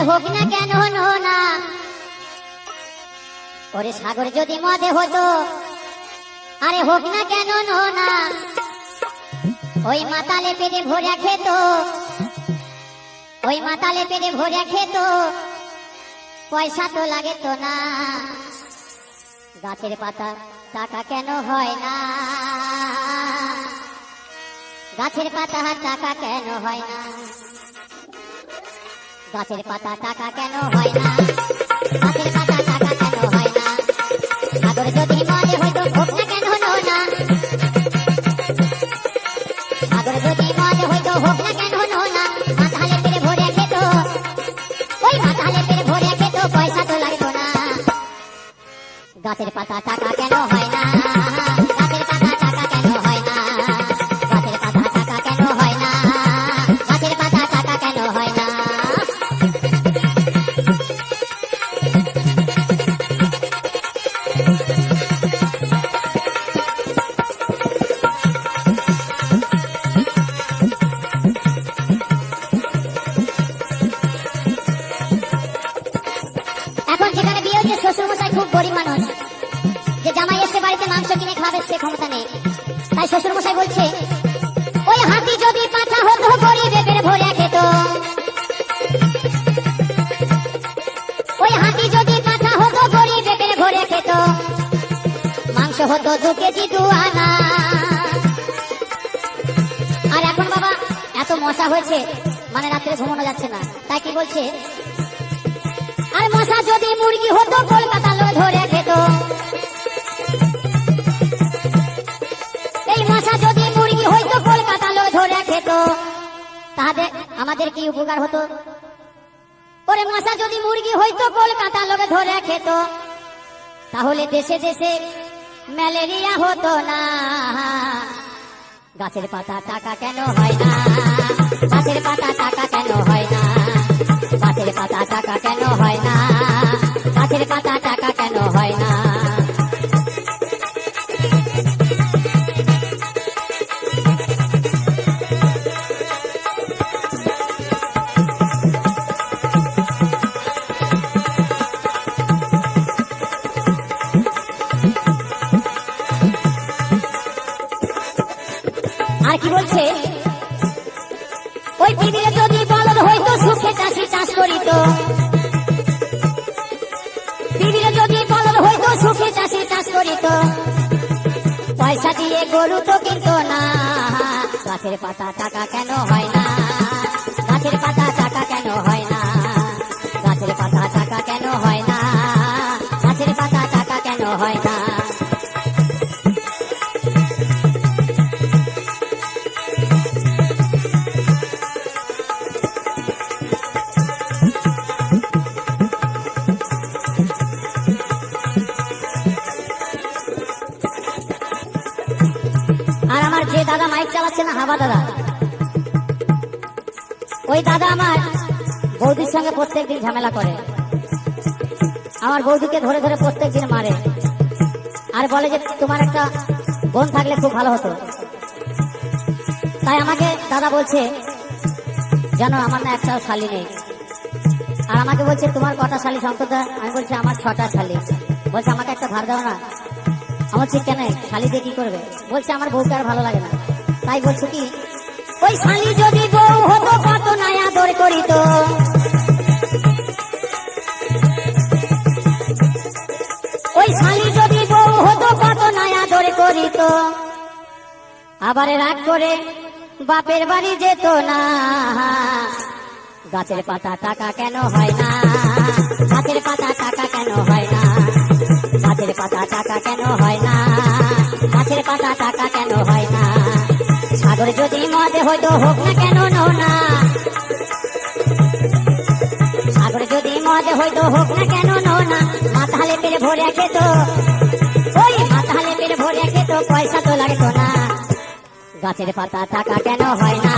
হোক না কেন না, ওরে সাগর যদি মদে হতো, আরে হোক না কেন না, ওই মাতালে পেটে ভরে খেত, ওই মাতালে পেটে ভরে খেত, পয়সা তো লাগে তো না। গাছের পাতা টাকা কেন হয় না, গাছের পাতা টাকা কেন হয় না, গাছের পাতা টাকা কেন হয় না, গাছের পাতা টাকা কেন হয় না। সাগর যদি মদে হইতো হোক না কেন না, সাগর যদি মদে হইতো হোক না কেন না, মাতালে পেটে ভরে খেত, ওই মাতালে পেটে ভরে খেত, পয়সা তো লাগতো না। গাছের পাতা টাকা কেন হয় না, গাছের পাতা টাকা কেন হয় না, গাছের পাতা টাকা কেন হয় না, গাছের পাতা টাকা কেন হয় না। এখন যেখানে বিয়ে হচ্ছে শ্বশুরমশাই খুব গরিব মানুষ, যে জামাই এসে বাড়িতে মাংস কিনে খাবে সে ক্ষমতা নেই, তাই শ্বশুরমশাই বলছে ওই হাতি যদি পাঠা হতো গরিবে পেট ভরে খেত, ওই হাতি যদি পাঠা হতো গরিবে পেট ভরে খেত, মাংস হতো 2 কেজি 2 আনা। আর এখন বাবা এত মশা হয়েছে, মানে রাত্রে ঘুমানো যাচ্ছে না, তাই কি বলছে, আর মশা যদি মুরগি হতো কলকাতা লোক ধরে খেত, এই মশা যদি মুরগি হইতো কলকাতা লোক ধরে খেত, তাহলে আমাদের কি উপকার হতো। ওরে মশা যদি মুরগি হইতো কলকাতা লোক ধরে খেত, তাহলে দেশে দেশে ম্যালেরিয়া হতো না। গাছের পাতা টাকা কেন হয় না, গাছের পাতা টাকা কেন হয় না, গাছের পাতা টাকা কেন হয় না, গাছের পাতা টাকা কেন হয় না। আর কি বলছে, ওই পৃথিবীতে যদি বলদ হইতো সুখে চাষি চাষ করিত, পৃথিবীতে যদি বলদ হইতো সুখে চাষি চাষ করিত, পয়সা দিয়ে গরু তো কিনতো না। গাছের পাতা টাকা কেন হয় না, গাছের পাতা টাকা কেন হয় না, গাছের পাতা টাকা কেন হয় না, গাছের পাতা টাকা কেন হয় না। আর আমার যে দাদা মাইক চালাচ্ছে না, হাবা দাদা, ওই দাদা আমার বৌদির সঙ্গে প্রত্যেকদিন ঝামেলা করে, আমার বৌদিকে ধরে ধরে প্রত্যেকদিন মারে, আর বলে যে তোমার একটা বোন থাকলে খুব ভালো হতো। তাই আমাকে দাদা বলছে জানো আমার না একটা শালি নেই, আর আমাকে বলছে তোমার কটা শালি সম্পদা, আমি বলছি আমার 6টা শালি, বলছে আমাকে একটা ধার দাও না। আমার ঠিক কেন শালি দিয়ে কি করবে, বলছে আমার বউকে আর ভালো লাগে না। তাই বলছে কি, ওই শালি যদি বউ হতো কত নয়া দর করিত, ওই শালি যদি বউ হতো কত নয়া দর করিত, আবার রাগ করে বাপের বাড়ি যেত না। গাছের পাতা টাকা কেন হয় না, গাছের পাতা টাকা কেন হয় না, গাছের পাতা টাকা কেন হয় না, গাছের পাতা টাকা কেন হয় না। সাগর যদি মদে হইতো হোক না কেন না, সাগর যদি মদে হইতো হোক না কেন না, মাতালে পেট ভরে খেত, ওই মাতালে পেট ভরে খেত, পয়সা তো লাগতো না। গাছের পাতা টাকা কেন হয় না।